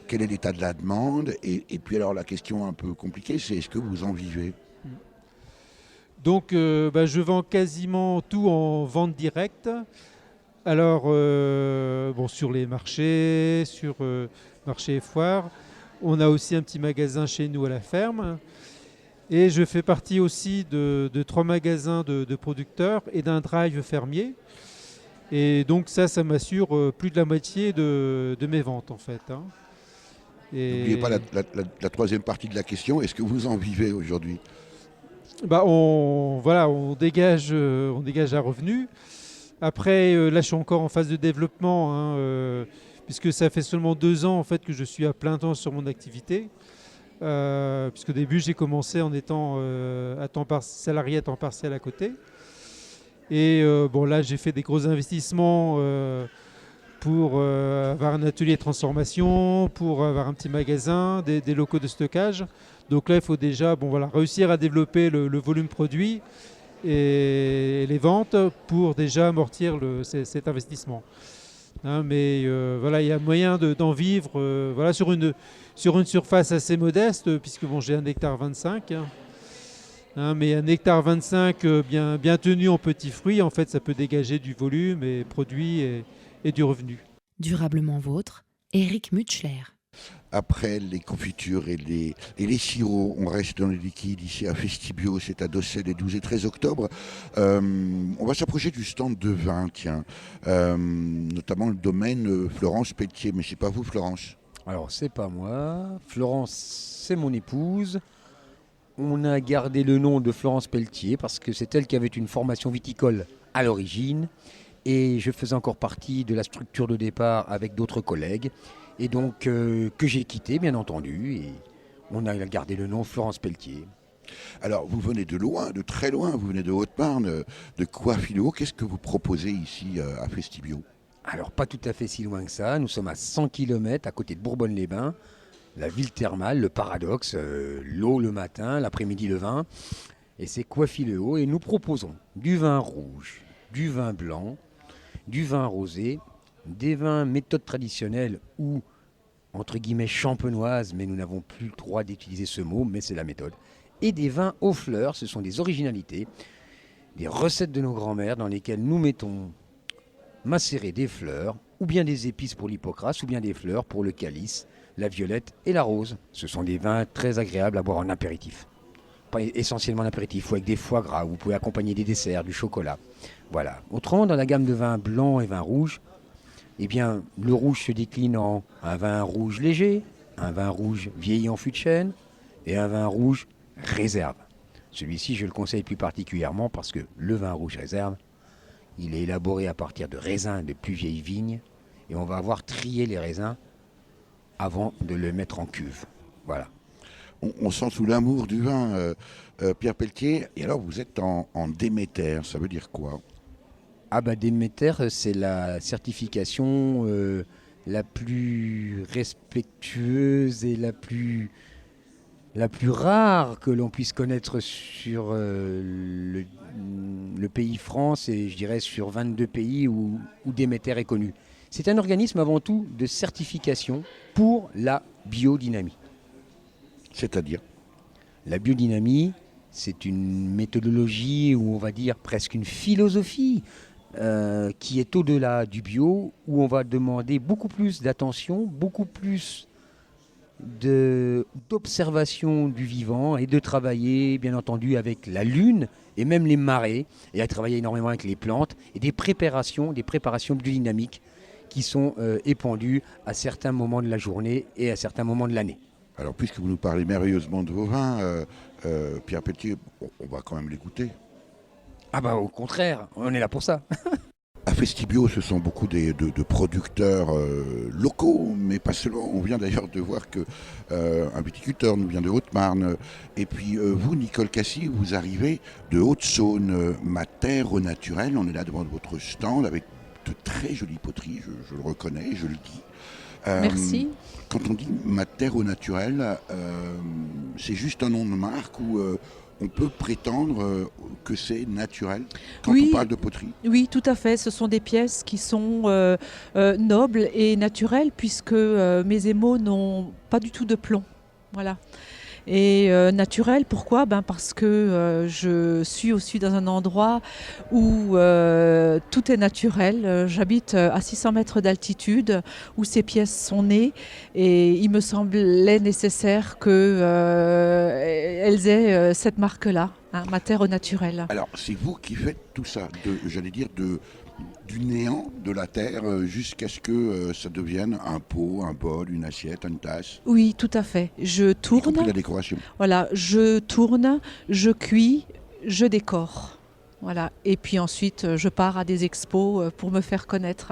Quel est l'état de la demande? Et puis alors la question un peu compliquée, c'est est-ce que vous en vivez? Donc je vends quasiment tout en vente directe. Alors sur les marchés, sur marchés et foires, on a aussi un petit magasin chez nous à la ferme. Et je fais partie aussi de 3 magasins de producteurs et d'un drive fermier. Et donc ça m'assure plus de la moitié de mes ventes en fait. Hein. N'oubliez pas la troisième partie de la question, est-ce que vous en vivez aujourd'hui? On dégage un revenu. Après, là je suis encore en phase de développement, hein, puisque ça fait seulement 2 ans en fait, que je suis à plein temps sur mon activité. Puisqu'au début j'ai commencé en étant salarié à temps partiel à côté. Et là j'ai fait des gros investissements pour avoir un atelier de transformation, pour avoir un petit magasin, des locaux de stockage. Donc là il faut déjà réussir à développer le volume produit et les ventes pour déjà amortir cet investissement. Hein, mais il y a moyen d'en vivre sur une surface assez modeste, puisque j'ai 1,25 hectare. Hein, mais 1,25 hectare bien tenu en petits fruits, en fait, ça peut dégager du volume et produit et du revenu. Durablement vôtre, Éric Mutschler. Après les confitures et les sirops, on reste dans les liquides ici à Festibio, c'est à Dossel les 12 et 13 octobre. On va s'approcher du stand de vin, tiens, notamment le domaine Florence Pelletier. Mais c'est pas vous, Florence? Alors c'est pas moi, Florence c'est mon épouse. On a gardé le nom de Florence Pelletier parce que c'est elle qui avait une formation viticole à l'origine. Et je faisais encore partie de la structure de départ avec d'autres collègues. Et donc que j'ai quitté bien entendu, et on a gardé le nom Florence Pelletier. Alors vous venez de loin, de très loin, vous venez de Haute-Marne, de Coiffilo. Qu'est-ce que vous proposez ici à Festibio? Alors pas tout à fait si loin que ça, nous sommes à 100 km à côté de Bourbonne-les-Bains, la ville thermale, le paradoxe, l'eau le matin, l'après-midi le vin. Et c'est Coiffilo et nous proposons du vin rouge, du vin blanc, du vin rosé, des vins méthode traditionnelle ou entre guillemets champenoise, mais nous n'avons plus le droit d'utiliser ce mot, mais c'est la méthode. Et des vins aux fleurs, ce sont des originalités, des recettes de nos grands-mères dans lesquelles nous mettons macérer des fleurs, ou bien des épices pour l'hypocras, ou bien des fleurs pour le calice, la violette et la rose. Ce sont des vins très agréables à boire en apéritif. Pas essentiellement en apéritif, ou avec des foie gras, vous pouvez accompagner des desserts, du chocolat. Voilà. Autrement, dans la gamme de vins blancs et vins rouges, eh bien, le rouge se décline en un vin rouge léger, un vin rouge vieilli en fût de chêne et un vin rouge réserve. Celui-ci, je le conseille plus particulièrement parce que le vin rouge réserve, il est élaboré à partir de raisins de plus vieilles vignes et on va avoir trié les raisins avant de le mettre en cuve. Voilà. On sent tout l'amour du vin, Pierre Pelletier. Et alors, vous êtes en Déméter, ça veut dire quoi? Déméter, c'est la certification la plus respectueuse et la plus rare que l'on puisse connaître sur le pays France et je dirais sur 22 pays où Déméter est connu. C'est un organisme avant tout de certification pour la biodynamie. C'est-à-dire? La biodynamie, c'est une méthodologie ou on va dire presque une philosophie qui est au-delà du bio, où on va demander beaucoup plus d'attention, beaucoup plus d'observation du vivant et de travailler bien entendu avec la lune et même les marées et à travailler énormément avec les plantes et des préparations biodynamiques qui sont épandues à certains moments de la journée et à certains moments de l'année. Alors puisque vous nous parlez merveilleusement de vos vins, Pierre Pelletier, on va quand même les goûter. Au contraire, on est là pour ça. À Festibio, ce sont beaucoup de producteurs locaux, mais pas seulement. On vient d'ailleurs de voir qu'un viticulteur nous vient de Haute-Marne. Et puis vous, Nicole Cassis, vous arrivez de Haute-Saône, ma terre au naturel. On est là devant votre stand avec de très jolies poteries, je le reconnais, je le dis. Merci. Quand on dit ma terre au naturel, c'est juste un nom de marque ou on peut prétendre que c'est naturel quand Oui. on parle de poterie? Oui, tout à fait. Ce sont des pièces qui sont nobles et naturelles puisque mes émaux n'ont pas du tout de plomb. Voilà. Et naturel, pourquoi? Parce que je suis aussi dans un endroit où tout est naturel. J'habite à 600 mètres d'altitude où ces pièces sont nées et il me semblait nécessaire qu'elles aient cette marque-là, hein, ma terre au naturel. Alors, c'est vous qui faites tout ça, j'allais dire, du néant de la terre jusqu'à ce que ça devienne un pot, un bol, une assiette, une tasse. Oui, tout à fait. Je Y tourne. compris la décoration. Voilà, je tourne, je cuis, je décore. Voilà. Et puis ensuite, je pars à des expos pour me faire connaître.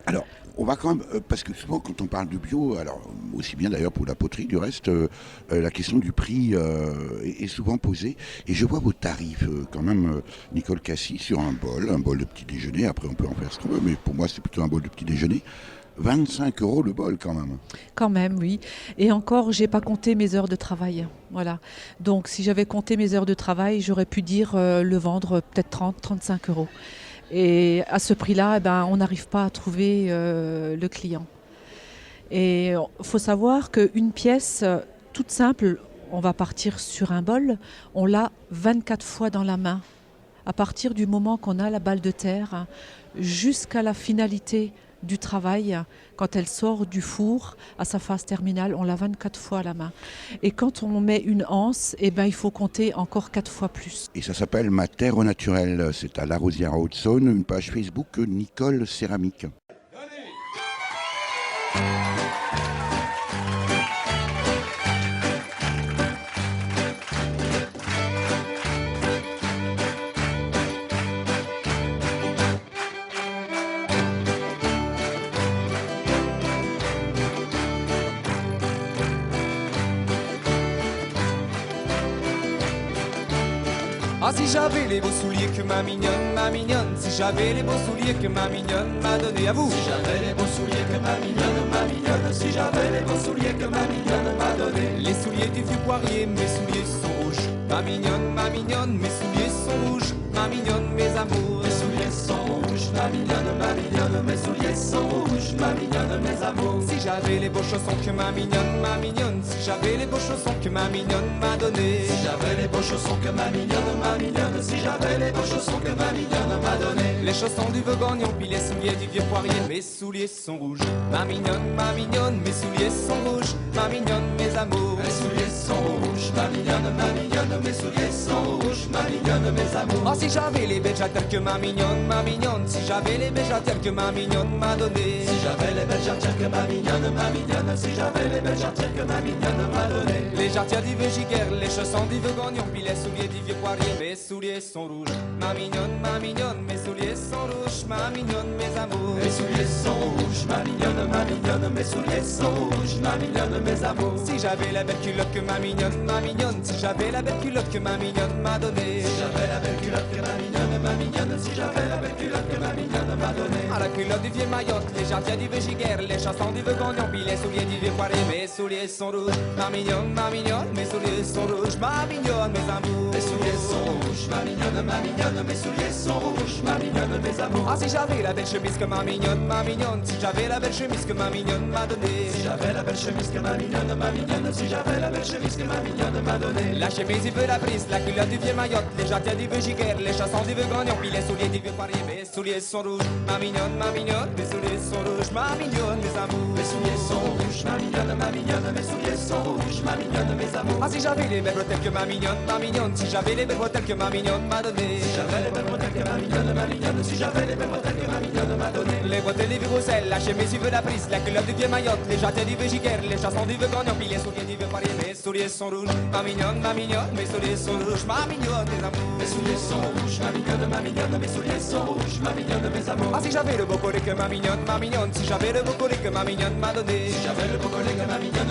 Alors, on va quand même, parce que souvent quand on parle de bio, alors aussi bien d'ailleurs pour la poterie, du reste, la question du prix est souvent posée. Et je vois vos tarifs quand même, Nicole Cassis, sur un bol de petit déjeuner. Après, on peut en faire ce qu'on veut, mais pour moi, c'est plutôt un bol de petit déjeuner. 25 € le bol quand même. Quand même, oui. Et encore, j'ai pas compté mes heures de travail. Voilà. Donc, si j'avais compté mes heures de travail, j'aurais pu dire le vendre peut-être 30-35 €. Et à ce prix-là, on n'arrive pas à trouver le client. Et il faut savoir qu'une pièce toute simple, on va partir sur un bol, on l'a 24 fois dans la main. À partir du moment qu'on a la balle de terre, jusqu'à la finalité du travail, quand elle sort du four à sa phase terminale, on l'a 24 fois à la main. Et quand on met une anse, il faut compter encore 4 fois plus. Et ça s'appelle Ma terre au naturel. C'est à La Rosière en Haute-Saône, une page Facebook Nicole Céramique. Ah, si j'avais les beaux souliers que ma mignonne, si j'avais les beaux souliers que ma mignonne m'a donné à vous. Si j'avais les beaux souliers que ma mignonne, si j'avais les beaux souliers que ma mignonne m'a donné. Les souliers du vieux poirier, mes souliers sont rouges. Ma mignonne, mes souliers sont rouges. Ma mignonne, mes amours, mes souliers sont rouges. Ma mignonne, mes souliers sont rouges. Ma mignonne, mes amours. Si j'avais les beaux chaussons que ma mignonne, si j'avais les beaux chaussons que ma mignonne m'a donné. Si j'avais les beaux chaussons que ma mignonne, si j'avais les beaux chaussons que ma mignonne m'a donné. Les chaussons du Vaugargnon, puis les souliers du vieux poirier, mes souliers sont rouges. Ma mignonne, mes souliers sont rouges. Ma mignonne, mes amours, mes souliers sont rouges. Ma mignonne, mes souliers sont rouges. Ma mignonne, mes amours. Oh, si j'avais les belles jarretières que ma mignonne, si j'avais les belles jarretières que ma mignonne m'a donné. Si j'avais les belles jarretières que ma mignonne, si j'avais les belles jarretières que ma mignonne m'a donné. Les jarretières du vieux Giguère, les chaussons du Vaugargnon, puis les souliers du vieux poirier, mes souliers sont rouges. Ma mignonne, mes souliers sont rouges. Ma mignonne, mes amours, mes souliers sont rouges. Ma mignonne, mes souliers sont rouges. Ma mignonne, mes amours. Si j'avais la belle culotte que ma mignonne, si j'avais la belle culotte que ma mignonne m'a donné. Si j'avais la belle culotte que ma mignonne, si j'avais la belle culotte que ma mignonne m'a donné. À la culotte du vieux Mayotte, les jarretières du vieux Giguère, les chaussons du Vaugargnon, puis les souliers du vieux poirier, mes souliers sont rouges. Ma mignonne, mes souliers sont rouges. Ma mignonne, mes amours, mes souliers sont rouges. Ma mignonne, mes souliers sont rouges. Ma mignonne, mes amours. Ah, si j'avais la belle chemise que ma mignonne, si j'avais la belle chemise que ma mignonne m'a donné. Si j'avais la belle chemise que ma mignonne, si j'avais la belle chemise que ma mignonne m'a donné. La chemise du vieux Labrise, la culotte du vieux Mayotte, les jarretières du vieux Giguère, les chaussons du Vaugargnon, puis les souliers du vieux poirier, mes souliers sont rouges. Ma mignonne, mes souliers sont rouges. Ma mignonne, mes amours, mes souliers sont rouges. Ma mignonne, mes souliers sont rouges. Ma mignonne, mes amours. Ah, si j'avais les belles bretelles que ma mignonne, si j'avais les belles bretelles que ma mignonne m'a donné. Si j'avais les belles bretelles que ma mignonne, si j'avais les belles bretelles que ma mignonne m'a donné. Les bretelles du vieux Roussel, la chemise du vieux Labrise, la culotte du vieux Mayotte, les jarretières du vieux Giguère, les chaussons du vieux Vaugargnon, puis les souliers du vieux poirier, mes souliers sont rouges. Ma mignonne, mes souliers sont rouges. Ma mignonne, mes amours, mes souliers sont rouges. Ma mignonne, mes souliers sont rouges. Ma mignonne, mes amours. Ah, si j'avais le beau collet que ma mignonne, si j'avais le beau collet que ma mignonne m'a donné. Si j'avais le beau collet que ma mignonne,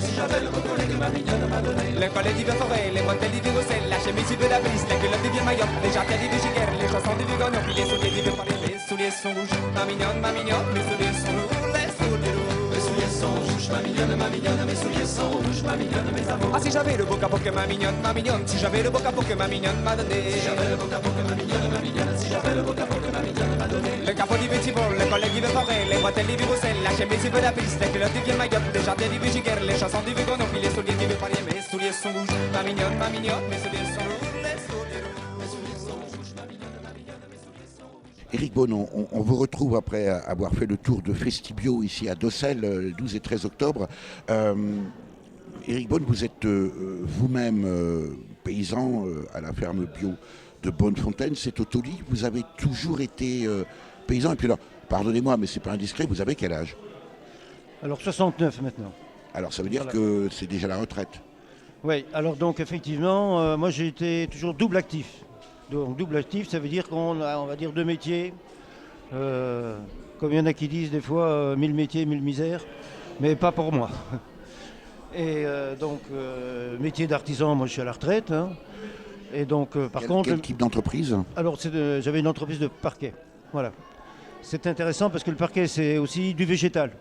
si j'avais le beau collet que ma mignonne m'a donné. Le collet du vieux Forêt, les bretelles du vieux Roussel, la chemise du vieux Labrise, la culotte du vieux Mayotte, les jarretières du vieux Giguère, les chaussons du vieux Vaugargnon, puis les souliers du vieux poirier, mes souliers sont rouges. Ma mignonne, mes souliers sont rouges. Mes souliers sont rouges, ma mignonne, mes souliers sont rouges, ma mignonne, mes amours. Ah, si j'avais le beau capot que ma mignonne, si j'avais le beau capot que ma mignonne m'a donné. Si j'avais le beau capot que ma mignonne, si j'avais le beau capot que ma mignonne m'a donné. Le capot du petit vol, le collet du forêt, les bretelles du Bruxelles, la chemise du la piste, les culottes du vieux maillot, les jardins du Vigiger, les chansons du Vigono, puis les souliers du vieux panier. Mes souliers sont rouges, ma mignonne, mes souliers sont rouges, les souliers rouges, mes souliers sont rouges, ma mignonne, mes souliers sont rouges. Éric Beaune, on vous retrouve après avoir fait le tour de Festibio ici à Dossel, le 12 et 13 octobre. Éric Beaune, vous êtes vous-même paysan à la ferme bio de Bonnefontaine, c'est au Tauly. Vous avez toujours été paysan. Et puis alors, pardonnez-moi, mais c'est pas indiscret, vous avez quel âge? Alors 69 maintenant. Alors ça veut dire Voilà. que c'est déjà la retraite. Oui, alors donc effectivement, moi j'ai été toujours double actif. Donc double actif, ça veut dire qu'on a, on va dire, deux métiers. Comme il y en a qui disent des fois 1000 métiers, 1000 misères, mais pas pour moi. Et donc métier d'artisan, moi je suis à la retraite. Hein. Et donc par contre... Quel type d'entreprise? Alors j'avais une entreprise de parquet. Voilà. C'est intéressant parce que le parquet c'est aussi du végétal.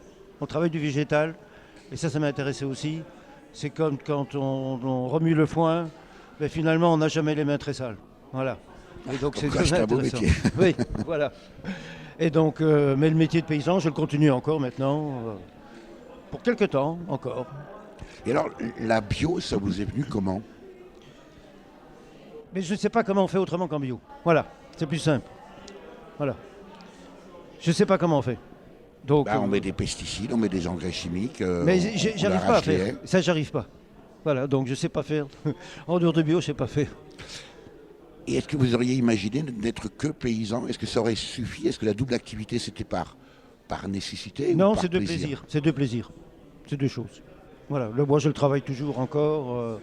On travaille du végétal. Et ça m'intéressait aussi. C'est comme quand on remue le foin, mais finalement on n'a jamais les mains très sales. Voilà. Et donc c'est très un beau intéressant. métier. Oui, voilà. Et donc, mais le métier de paysan, je le continue encore maintenant, pour quelques temps encore. Et alors, la bio, ça vous est venu comment? Mais je ne sais pas comment on fait autrement qu'en bio. Voilà, c'est plus simple. Voilà. Je ne sais pas comment on fait. Donc, on met des pesticides, on met des engrais chimiques. mais on j'arrive pas à arrache les faire. haies. Ça, j'arrive pas. Voilà, donc je ne sais pas faire. En dehors de bio, je ne sais pas faire. Et est-ce que vous auriez imaginé n'être que paysan? Est-ce que ça aurait suffi? Est-ce que la double activité, c'était par nécessité ou Non, par c'est de plaisir. C'est de plaisir. C'est deux choses. Voilà, le bois, je le travaille toujours encore.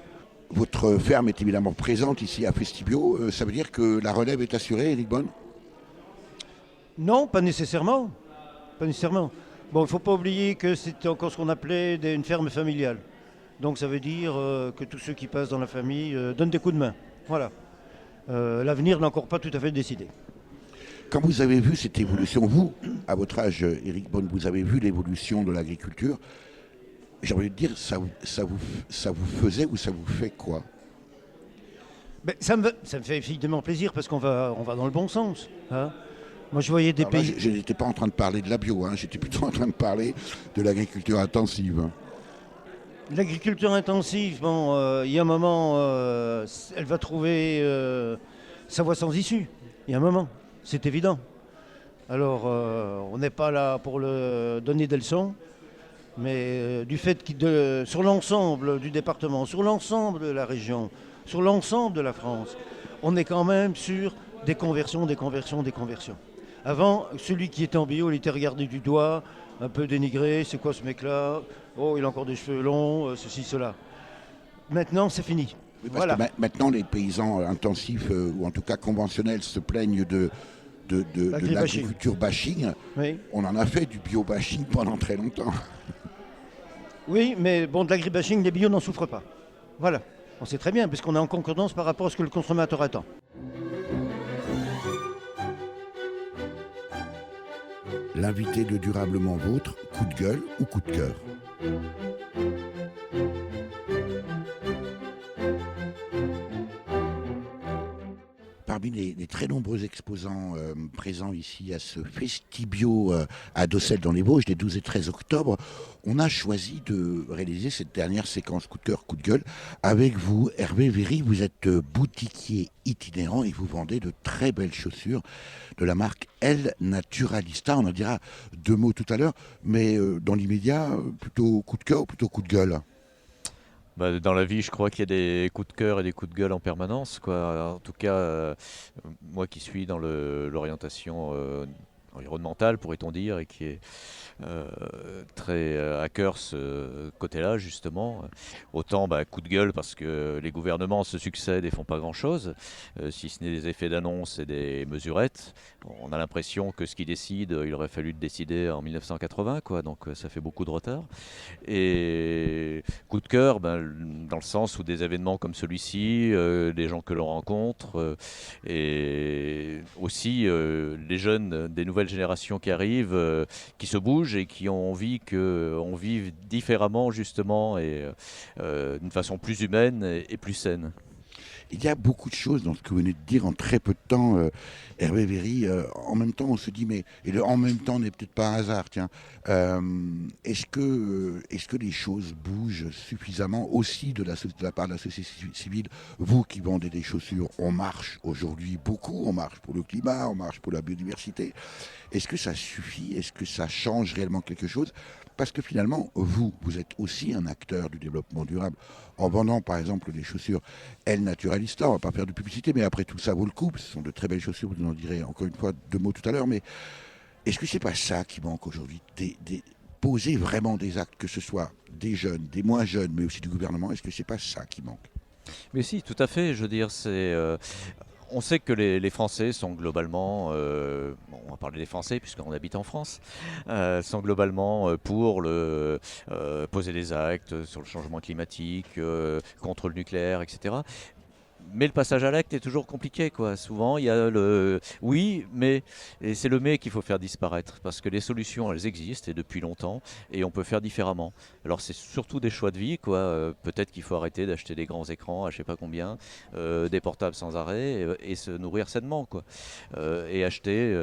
Votre ferme est évidemment présente ici à Festibio. Ça veut dire que la relève est assurée, Éric Beaune? Non, pas nécessairement. Pas nécessairement. Bon, il ne faut pas oublier que c'est encore ce qu'on appelait une ferme familiale. Donc ça veut dire que tous ceux qui passent dans la famille donnent des coups de main. Voilà. L'avenir n'est encore pas tout à fait décidé. Quand vous avez vu cette évolution, vous, à votre âge, Éric Beaune, vous avez vu l'évolution de l'agriculture, j'ai envie de dire, ça vous faisait ou ça vous fait quoi? Ben, ça me fait effectivement plaisir parce qu'on va dans le bon sens. Hein. Moi, je voyais des Alors là, pays... je n'étais pas en train de parler de la bio, hein, j'étais plutôt en train de parler de l'agriculture intensive. Hein. L'agriculture intensive, bon, il y a un moment, elle va trouver sa voie sans issue. Il y a un moment, c'est évident. Alors, on n'est pas là pour le donner des leçons, mais du fait que sur l'ensemble du département, sur l'ensemble de la région, sur l'ensemble de la France, on est quand même sur des conversions. Avant, celui qui était en bio, il était regardé du doigt, un peu dénigré, c'est quoi ce mec-là? Oh, il a encore des cheveux longs, ceci, cela. Maintenant, c'est fini. Oui, parce voilà. que maintenant, les paysans intensifs, ou en tout cas conventionnels, se plaignent de l'agriculture bashing. Oui. On en a fait du bio-bashing pendant très longtemps. Oui, mais bon, de l'agribashing, les bio n'en souffrent pas. Voilà. On sait très bien, puisqu'on est en concordance par rapport à ce que le consommateur attend. L'invité de Durablement Vôtre, coup de gueule ou coup de cœur? Parmi les très nombreux exposants présents ici à ce Festibio à Dossel dans les Vosges, les 12 et 13 octobre, on a choisi de réaliser cette dernière séquence coup de cœur, coup de gueule avec vous, Hervé Véry. Vous êtes boutiquier itinérant et vous vendez de très belles chaussures de la marque El Naturalista. On en dira deux mots tout à l'heure, mais dans l'immédiat, plutôt coup de cœur ou plutôt coup de gueule? Dans la vie, je crois qu'il y a des coups de cœur et des coups de gueule en permanence, quoi. En tout cas, moi qui suis dans l'orientation environnementale, pourrait-on dire, et qui est très à cœur ce côté-là, justement. Autant coup de gueule parce que les gouvernements se succèdent et font pas grand-chose, si ce n'est des effets d'annonce et des mesurettes. On a l'impression que ce qu'ils décident, il aurait fallu le décider en 1980, quoi, donc ça fait beaucoup de retard. Et coup de cœur, dans le sens où des événements comme celui-ci, des gens que l'on rencontre, et aussi les jeunes, des nouvelles nouvelles générations qui arrivent, qui se bougent et qui ont envie qu'on vive différemment justement et d'une façon plus humaine et plus saine. Il y a beaucoup de choses dans ce que vous venez de dire en très peu de temps, Hervé Véry. En même temps, on se dit, mais et le en même temps n'est peut-être pas un hasard, tiens. Est-ce que les choses bougent suffisamment aussi de la part de la société civile? Vous qui vendez des chaussures, on marche aujourd'hui beaucoup, on marche pour le climat, on marche pour la biodiversité. Est-ce que ça suffit? Est-ce que ça change réellement quelque chose? Parce que finalement, vous êtes aussi un acteur du développement durable en vendant par exemple des chaussures El Naturalista. On ne va pas faire de publicité, mais après tout ça vaut le coup. Ce sont de très belles chaussures, vous en direz encore une fois 2 mots tout à l'heure. Mais est-ce que c'est pas ça qui manque aujourd'hui? Poser vraiment des actes, que ce soit des jeunes, des moins jeunes, mais aussi du gouvernement. Est-ce que c'est pas ça qui manque? Mais si, tout à fait. Je veux dire, on sait que les Français sont globalement, on va parler des Français puisqu'on habite en France, sont globalement pour poser des actes sur le changement climatique, contre le nucléaire, etc. Mais le passage à l'acte est toujours compliqué, quoi. Souvent, il y a le oui, mais, et c'est le mais qu'il faut faire disparaître, parce que les solutions, elles existent et depuis longtemps, et on peut faire différemment. Alors c'est surtout des choix de vie, quoi. Peut-être qu'il faut arrêter d'acheter des grands écrans à je sais pas combien, des portables sans arrêt, et se nourrir sainement, quoi. Et acheter.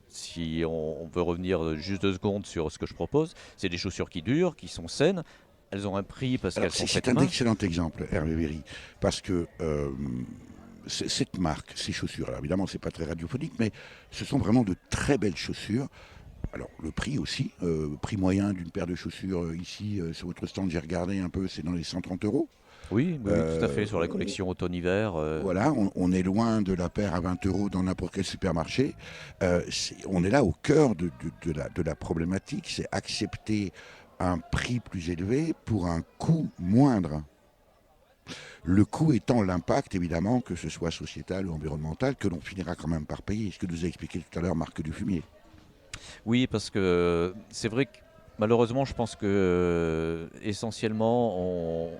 Si on veut revenir juste 2 secondes sur ce que je propose, c'est des chaussures qui durent, qui sont saines. Elles ont un prix parce qu'elles sont faites C'est un main. excellent exemple, Hervé Véry, parce que cette marque, ces chaussures, alors évidemment, c'est pas très radiophonique, mais ce sont vraiment de très belles chaussures. Alors, le prix aussi, prix moyen d'une paire de chaussures ici, sur votre stand, j'ai regardé un peu, c'est dans les 130 €. Oui, tout à fait, sur la collection automne-hiver. Voilà, on est loin de la paire à 20 € dans n'importe quel supermarché. On est là au cœur de la problématique, c'est accepter un prix plus élevé pour un coût moindre. Le coût étant l'impact, évidemment, que ce soit sociétal ou environnemental, que l'on finira quand même par payer. Ce que nous a expliqué tout à l'heure Marc Dufumier. Oui, parce que c'est vrai que malheureusement, je pense que essentiellement,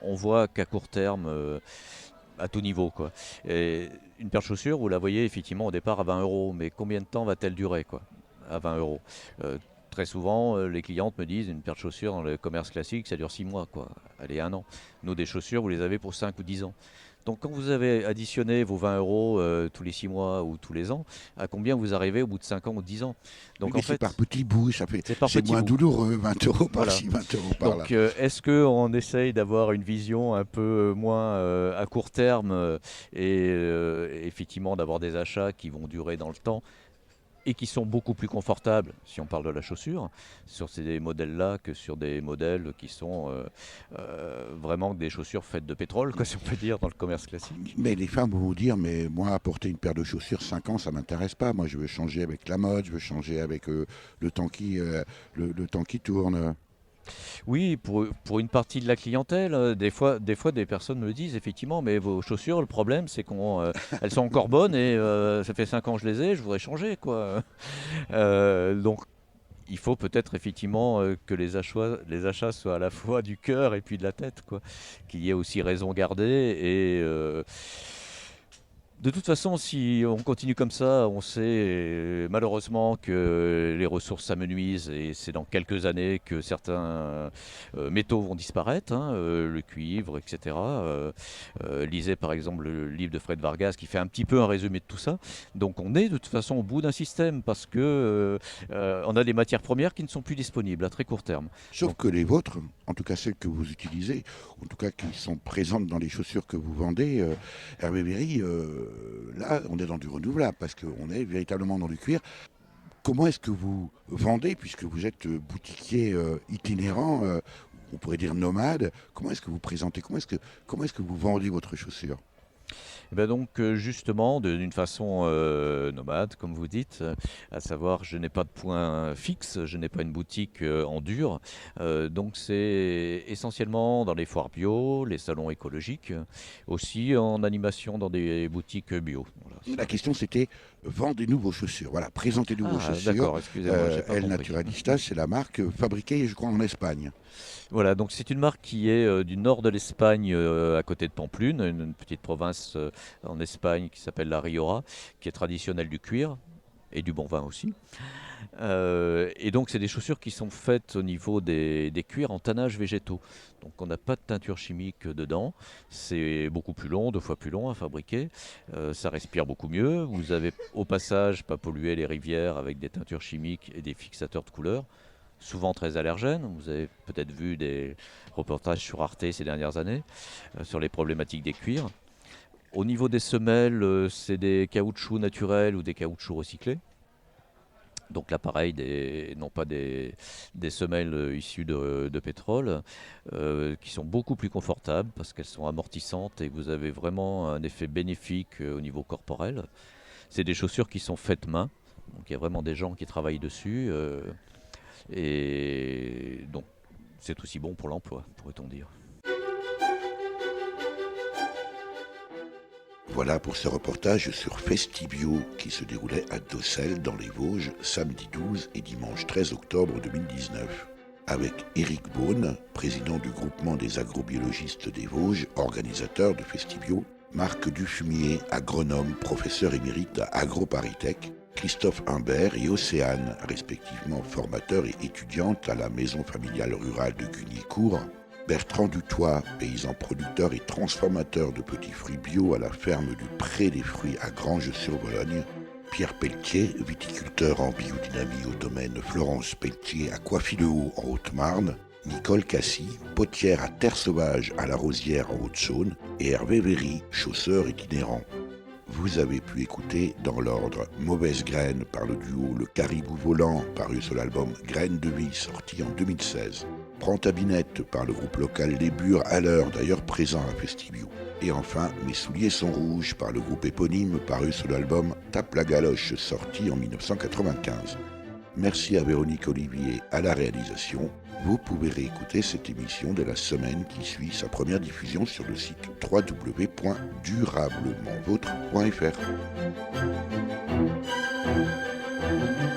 on voit qu'à court terme, à tout niveau, quoi. Et une paire de chaussures, vous la voyez effectivement au départ à 20 €, mais combien de temps va-t-elle durer, quoi, à 20 €? Très souvent, les clientes me disent une paire de chaussures dans le commerce classique, ça dure 6 mois, quoi. Allez, 1 an. Nous, des chaussures, vous les avez pour 5 ou 10 ans. Donc quand vous avez additionné vos 20 € tous les 6 mois ou tous les ans, à combien vous arrivez au bout de 5 ans ou 10 ans? Donc oui, en fait, c'est par petits bouts, c'est moins bout. douloureux, 20 € Voilà. par-ci, 20 € par-là. Donc est-ce qu'on essaye d'avoir une vision un peu moins à court terme et effectivement d'avoir des achats qui vont durer dans le temps et qui sont beaucoup plus confortables, si on parle de la chaussure, sur ces modèles-là que sur des modèles qui sont vraiment des chaussures faites de pétrole, quoi, si on peut dire, dans le commerce classique. Mais les femmes vont vous dire, mais moi, porter une paire de chaussures 5 ans, ça m'intéresse pas. Moi, je veux changer avec la mode, je veux changer avec le temps qui tourne. Oui, pour une partie de la clientèle, des fois des personnes me le disent, effectivement, mais vos chaussures, le problème c'est qu'elles sont encore bonnes et ça fait 5 ans que je les ai, je voudrais changer, quoi. Donc il faut peut-être effectivement que les achats soient à la fois du cœur et puis de la tête, quoi. Qu'il y ait aussi raison gardée et de toute façon, si on continue comme ça, on sait malheureusement que les ressources s'amenuisent et c'est dans quelques années que certains métaux vont disparaître, hein, le cuivre, etc. Lisez par exemple le livre de Fred Vargas qui fait un petit peu un résumé de tout ça. Donc on est de toute façon au bout d'un système parce que on a des matières premières qui ne sont plus disponibles à très court terme. Sauf que les vôtres, en tout cas celles que vous utilisez, en tout cas qui sont présentes dans les chaussures que vous vendez, Hervé Véry, là, on est dans du renouvelable parce qu'on est véritablement dans du cuir. Comment est-ce que vous vendez, puisque vous êtes boutiquier itinérant, on pourrait dire nomade, comment est-ce que vous présentez, comment est-ce que vous vendez votre chaussure? Et ben donc justement d'une façon nomade comme vous dites, à savoir je n'ai pas de point fixe, je n'ai pas une boutique en dur, donc c'est essentiellement dans les foires bio, les salons écologiques, aussi en animation dans des boutiques bio. Voilà. La question c'était vendez-nous vos chaussures, voilà, présentez-nous vos chaussures. D'accord, excusez-moi, j'ai pas El compris. Naturalista, c'est la marque fabriquée je crois en Espagne. Voilà, donc c'est une marque qui est du nord de l'Espagne, à côté de Pampelune, une petite province en Espagne qui s'appelle La Rioja, qui est traditionnelle du cuir. et du bon vin aussi. Et donc c'est des chaussures qui sont faites au niveau des cuirs en tannages végétaux. Donc on n'a pas de teinture chimique dedans. C'est beaucoup plus long, 2 fois plus long à fabriquer. Ça respire beaucoup mieux. Vous avez au passage pas pollué les rivières avec des teintures chimiques et des fixateurs de couleurs, souvent très allergènes. Vous avez peut-être vu des reportages sur Arte ces dernières années sur les problématiques des cuirs. Au niveau des semelles, c'est des caoutchoucs naturels ou des caoutchoucs recyclés. Donc là, pareil, non pas des semelles issues de pétrole, qui sont beaucoup plus confortables parce qu'elles sont amortissantes et vous avez vraiment un effet bénéfique au niveau corporel. C'est des chaussures qui sont faites main, donc il y a vraiment des gens qui travaillent dessus. Et donc c'est aussi bon pour l'emploi, pourrait-on dire. Voilà pour ce reportage sur Festibio qui se déroulait à Dossel dans les Vosges samedi 12 et dimanche 13 octobre 2019. Avec Éric Beaune, président du groupement des agrobiologistes des Vosges, organisateur de Festibio, Marc Dufumier, agronome, professeur émérite à AgroParisTech, Christophe Humbert et Océane, respectivement formateurs et étudiantes à la maison familiale rurale de Gugnicourt, Bertrand Dutoit, paysan producteur et transformateur de petits fruits bio à la ferme du Pré des Fruits à Granges-sur-Vologne, Pierre Pelletier, viticulteur en biodynamie au domaine Florence Pelletier à Coiffy-le-Haut en Haute-Marne, Nicole Cassis, potière à Terre Sauvage à La Rosière en Haute-Saône, et Hervé Véry, chausseur itinérant. Vous avez pu écouter dans l'ordre Mauvaise Graine par le duo Le Caribou Volant, paru sur l'album Graines de Vie, sorti en 2016. Prends ta binette par le groupe local Les Bures à l'heure, d'ailleurs présent à Festibio. Et enfin, Mes souliers sont rouges par le groupe éponyme, paru sur l'album Tape la galoche, sorti en 1995. Merci à Véronique Olivier à la réalisation. Vous pouvez réécouter cette émission de la semaine qui suit sa première diffusion sur le site www.durablementvôtre.fr.